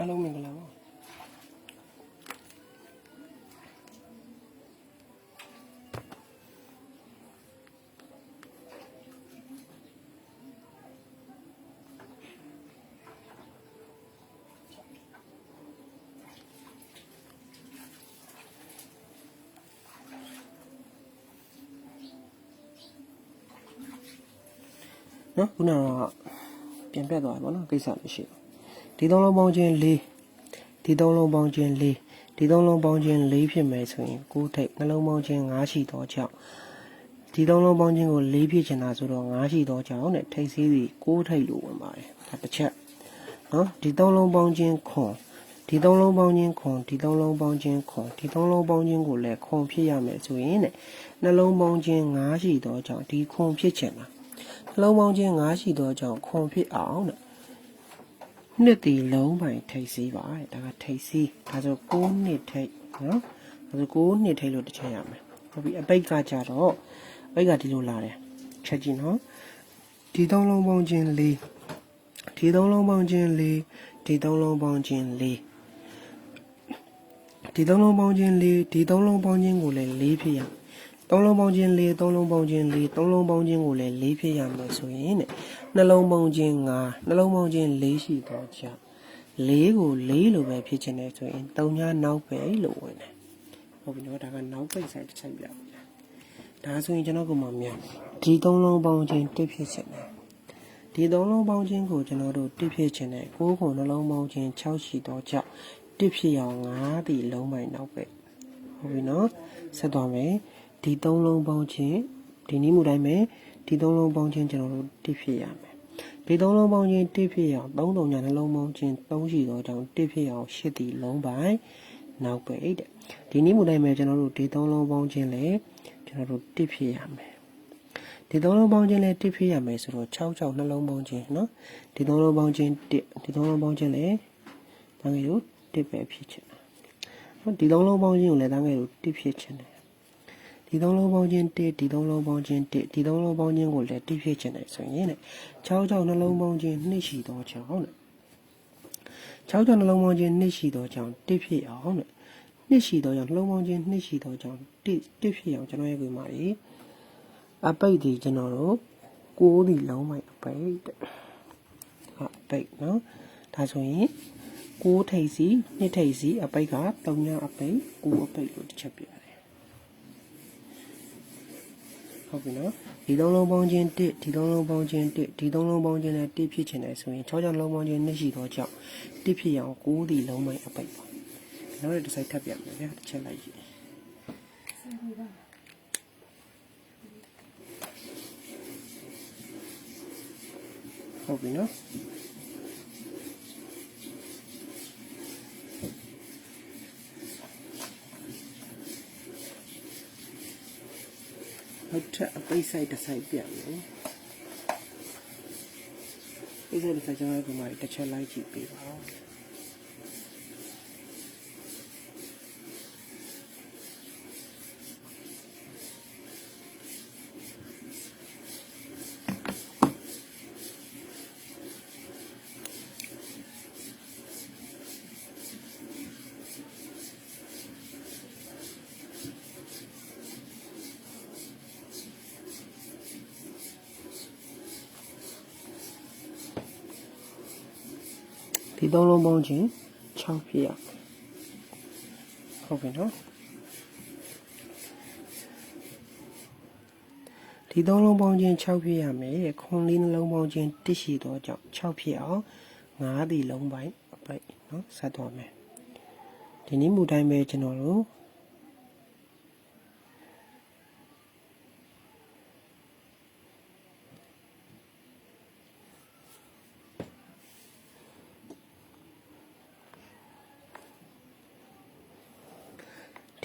အားလုံးမင်္ဂလာပါနော်ခုနကပြန်ပြတ်သွားပြီပေါ့နော်ကိစ္စမရှိဘူးဒီသုံးလုံးပေါင်းခြင်း၄ဒီသုံးလုံးပေါင်းခြင်း၄ဒီသုံးလုံးပေါင်းခြင်း၄ဖြစ်မယ်ဆိုရင်9ထိပ်နှလုံးပေါင်းခြင်း5ရှိတော့ကြောင့်ဒီသုံးလုံးပေါင်းခြင်းကို4ဖြစ်ချင်တာဆိုတော့5ရှိတော့ကြောင့်နဲ့ထိပ်စည်းစီ6ထိပ်လို့ဝင်ပါတယ်ဒါတစ်ချက်နော်ဒီသုံးလုံးပေါင်းခြင်းခွန်ဒီသုံးလုံးပေါင်းခြင်းခွန်ဒီသုံးလုံးပေါင်းခြင်းခွန်ဒီသုံးလုံးပေါင်းခြင်းကိုလည်းခွန်ဖြစ်ရမယ်ဆိုရင်တဲ့နှလုံးပေါင်းခြင်း5ရှိတော့ကြောင့်ဒီခွန်ဖြစ်ချင်တာနှလုံးပေါင်းခြင်း5ရှိတော့ကြောင့်ခွန်ဖြစ်အောင်တဲ့နှစ်တီလုံးပိုင်ထိပ်စီးပါတဲ့ဒါကထိပ်စီးဒါဆို9နှစ်ထိပ်နော်ဒါဆို9နှစ်ထိပ်လို့တစ်ချက်ရမယ်ဟုတ်ပြီအပိတ်ကကြတော့အပိတ်ကဒီလိုလာတယ်ချက်ကြည့်နော်ဒီသုံးလုံးပေါင်းခြင်း4ဒီသုံးလုံးပေါင်းခြင်း4ဒီသုံးလုံးပေါင်းခြင်း4ဒီသုံးလုံးပေါင်းခြင်း4ဒီသုံးလုံးပေါင်းခြင်းကိုလည်း4ဖြစ်ရသုံးလုံးပေါင်းခြင်း4သုံးလုံးပေါင်းခြင်း4သုံးလုံးပေါင်းခြင်းကိုလည်း4ဖြစ်ရမယ်ဆိုရင်တဲ့နှလုံးပေါင်းခြင်း5နှလုံးပေါင်းခြင်း4ရှိတော့ကြောင့်4ကို4လိုပဲဖြစ်ချင်တယ်ဆိုရင်3ညနောက်ပဲလို့ဝင်တယ်ဟုတ်ပြီနော်ဒါကနောက်ပိတ်ဆိုင်တစ်ချက်ပြဒါဆိုရင်ကျွန်တော်ကမှမြန်ဒီသုံးလုံးပေါင်းခြင်း1ဖြစ်ချင်တယ်ဒီသုံးလုံးပေါင်းခြင်းကိုကျွန်တော်တို့1ဖြစ်ချင်တယ်9ခုနှလုံးပေါင်းခြင်း6ရှိတော့ကြောင့်1ဖြစ်အောင်5ဒီလုံးပိုင်နောက်ပဲဟုတ်ပြီနော်ဆက်သွားမယ်ဒီသုံးလုံးပေါင်းခြင်းဒီနည်းမှုတိုင်းပဲဒီသုံးလုံးပေါင်းခြင်းကျွန်တော်တို့1ဖြစ်ရမယ်ဒီသုံးလုံးပေါင်းခြင်း1ဖြစ်ရအောင်3ညနှလုံးပေါင်းခြင်း3ရှိတော့ကြောင့်1ဖြစ်အောင်8ဒီလုံးပိုင်နောက်ပဲတဲ့ဒီနည်းမှုတိုင်းပဲကျွန်တော်တို့ဒီသုံးလုံးပေါင်းခြင်းလည်းကျွန်တော်တို့1ဖြစ်ရမယ်ဒီသုံးလုံးပေါင်းခြင်းလည်း1ဖြစ်ရမယ်ဆိုတော့6နှလုံးပေါင်းခြင်းနော်ဒီသုံးလုံးပေါင်းခြင်း1ဒီသုံးလုံးပေါင်းခြင်းလည်းတန်းငယ်တို့1ပဲဖြစ်ချင်တာနော်ဒီသုံးလုံးပေါင်းခြင်းကိုလည်းတန်းငယ်တို့1ဖြစ်ချင်တယ်ဒီသုံးလုံးပေါင်းခြင်း1ဒီသုံးလုံးပေါင်းခြင်း1ဒီသုံးလုံးပေါင်းခြင်းကိုလည်း1ဖြစ်ချင်တယ်ဆိုရင်တဲ့6နှလုံးပေါင်းခြင်း2ရှိတော့ကြောင်းတဲ့6နှလုံးပေါင်းခြင်း2ရှိတော့ကြောင်း1ဖြစ်အောင်တဲ့2ရှိတော့ကြောင်းနှလုံးပေါင်းခြင်း2ရှိတော့ကြောင်း1ဖြစ်အောင်ကျွန်တော်ရဲ့ကွေမှာအပိတ်ဒီကျွန်တော်တို့6ဒီလုံးမိုက်အပိတ်တဲ့အပိတ်နော်ဒါဆိုရင်6ထိပ်စီ2ထိပ်စီအပိတ်က3ညအပိတ်9အပိတ်လို့တစ်ချက်ပြရတယ်ဟုတ်ပြီနော်ဒီသုံးလုံးပေါင်းခြင်း1ဒီသုံးလုံးပေါင်းခြင်း1ဒီသုံးလုံးပေါင်းခြင်းနဲ့1ဖြစ်ချင်တယ်ဆိုရင်6လုံးပေါင်းခြင်း2ရှိတော့ကြောင့်1ဖြစ်အောင်9ဒီလုံးမိုက်အပိတ်ပါနောက်တစ်စိုက်ထပ်ပြမယ်ဗျာတစ်ချက်လိုက်ကြည့်ဟုတ်ပြီနော်ဟုတ်ထအပိတ်ဆိုင်တစ်ဆိုင်ပြမယ်ပိတ်ဆိုင်တစ်ဆိုင်ကျွန်တော်ကမှတစ်ချက်လိုက်ကြည့်ပေးပါဒီသုံးလုံးပေါင်းခြင်း6ဖြစ်ရဟုတ်ပြီနော်ဒီသုံးလုံးပေါင်းခြင်း6ဖြစ်ရမယ်ခွန်လေးနှလုံးပေါင်းခြင်း1ရှိတော့ကြောင့်6ဖြစ်အောင်5ဒီလုံးပိုင်းအပိတ်နော်ဆက်သွားမယ်ဒီနည်းမူတိုင်းပဲကျွန်တော်တို့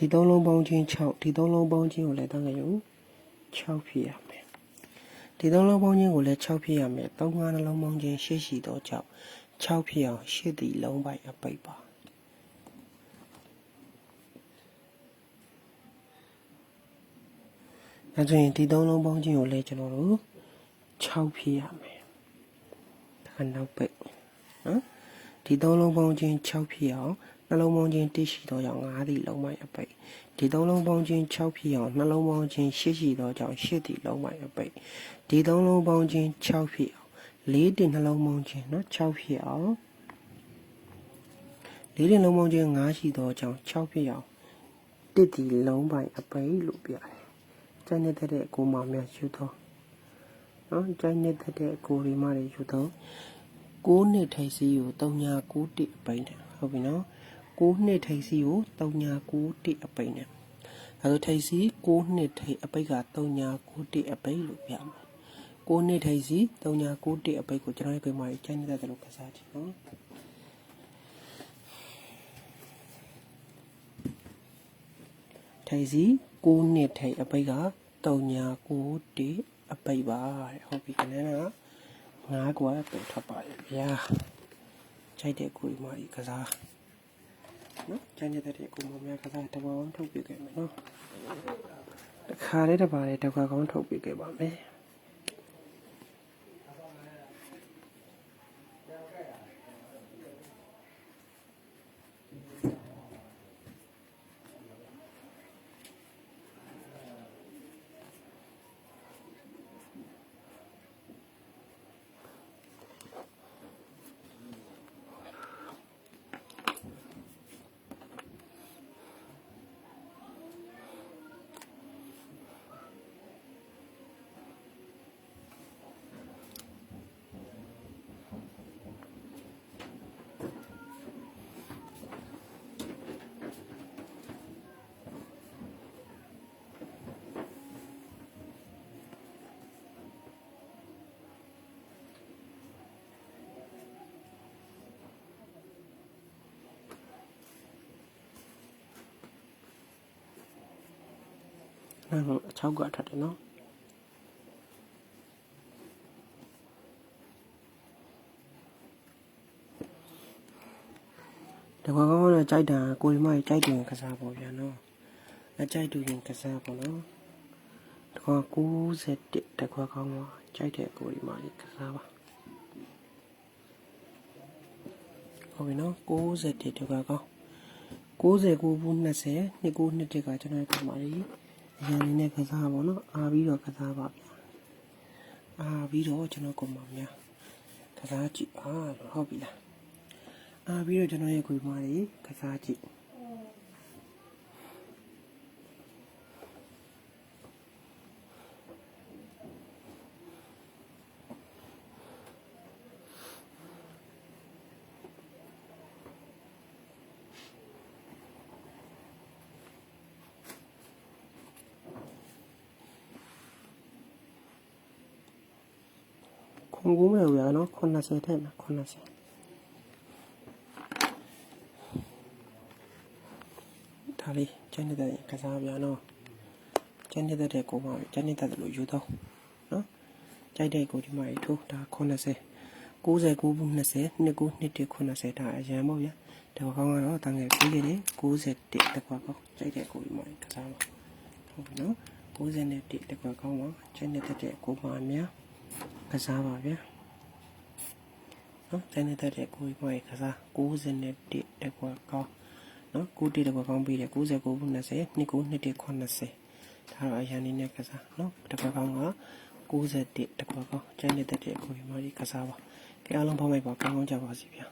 ဒီသုံးလုံးပေါင်းခြင်း6ဒီသုံးလုံးပေါင်းခြင်းကိုလည်းတန်းကြရုံ6ဖြစ်ရမယ်ဒီသုံးလုံးပေါင်းခြင်းကိုလည်း6ဖြစ်ရမယ်3 5နှလုံးပေါင်းခြင်း8ရှိတော့ကြောင့်6ဖြစ်အောင်8ဒီလုံးပိုင်အပိတ်ပါအဲဆိုရင်ဒီသုံးလုံးပေါင်းခြင်းကိုလည်းကျွန်တော်တို့6ဖြစ်ရမယ်ဒါကနောက်ပိတ်နော် ဒီသုံးလုံးပေါင်းခြင်း6ဖြစ်အောင်နှလုံးပေါင်းခြင်း1ရှိသောကြောင့်5သည်လုံးပိုင်းအပိတ်ဒီသုံးလုံးပေါင်းခြင်း6ဖြစ်အောင်နှလုံးပေါင်းခြင်း8ရှိသောကြောင့်8သည်လုံးပိုင်းအပိတ်ဒီသုံးလုံးပေါင်းခြင်း6ဖြစ်အောင်4တင်နှလုံးပေါင်းခြင်းနော်6ဖြစ်အောင်4တင်လုံးပေါင်းခြင်း5ရှိသောကြောင့်6ဖြစ်အောင်1သည်လုံးပိုင်းအပိတ်လို့ပြတယ်ကျန်တဲ့ကိုမောင်များယူသောနော်ကျန်တဲ့ကိုရီမတွေယူသော9နှစ်ထိုက်စီကို3991အပိတ်နဲ့ဟုတ်ပြီနော်9နှစ်ထိုက်စီကို3991အပိတ်နဲ့အဲဒါထိုက်စီ9နှစ်ထိုက်အပိတ်က3991အပိတ်လို့ပြမယ်9နှစ်ထိုက်စီ3991အပိတ်ကိုကျွန်တော်ရဲ့ကွန်မာကြီးကျန်တဲ့လို့ကစားကြည့်နော်ထိုက်စီ9နှစ်ထိုက်အပိတ်က3991အပိတ်ပါဟုတ်ပြီခဏနော်5ကွာပြန်ထွက်ပါလေဗျာကြိုက်တဲ့ကိုယ်မာကြီးကစားနော်ကျန်တဲ့ကိုမောင်များကစားတဘောင်းထုတ်ပြခဲ့မယ်နော်တခါလေးတစ်ပါးလေးတစ်ခွက်ကောင်းထုတ်ပြခဲ့ပါမယ်နော်6ကွာထွက်တယ်နော်တကွာကောင်းတော့ကြိုက်တာကိုရီမကြီးကြိုက်တယ်ကစားပေါ့ဗျာနော်အကြိုက်တူရင်ကစားပေါ့နော်တကွာ91တကွာကောင်းတော့ကြိုက်တဲ့ကိုရီမကြီးကစားပါဟုတ်ပြီနော်91တကွာကောင်း99ဘူး20 29ကကျွန်တော်ကမာကြီးအရင်လေးနဲ့ကစားပါတော့အားပြီးတော့ကစားပါဗျာအားပြီးတော့ကျွန်တော်ကမာများကစားကြည့်ပါဟုတ်ပြီလားအားပြီးတော့ကျွန်တော်ရဲ့ခွေမာကြီးကစားကြည့်ခွန်ကူးမလို့ရနော်80ထက်မှာ80ဒါလေးကျန်တဲ့ကစားပြနော်ကျန်တဲ့ကိုမကျန်တဲ့လို့ယူတော့နော်ကြိုက်တဲ့ကိုဒီမှာထိုးဒါ80 99ဘူး20 29 80ဒါအရန်ပေါ့ဗျာဒါကောင်းကတော့တန်ငယ်ပြီးခဲ့တယ်91တကွာကောင်းကြိုက်တဲ့ကိုဒီမှာကစားပါဟုတ်ပြီနော်91တကွာကောင်းပါကျန်တဲ့ကိုမများကစားပါဗျာနော်ကျန်တဲ့ကိုဒီမှာကစား91တကွာကောင်းနော်91တကွာကောင်းပြီးတယ်99ဘူး20 29 80ဒါတော့အရန်နေနဲ့ကစားနော်တကွာကောင်းက91တကွာကောင်းကျန်တဲ့ကိုဒီမှာကစားပါကဲအားလုံးပေါင်းလိုက်ပါကောင်းကောင်းကြပါစီဗျာ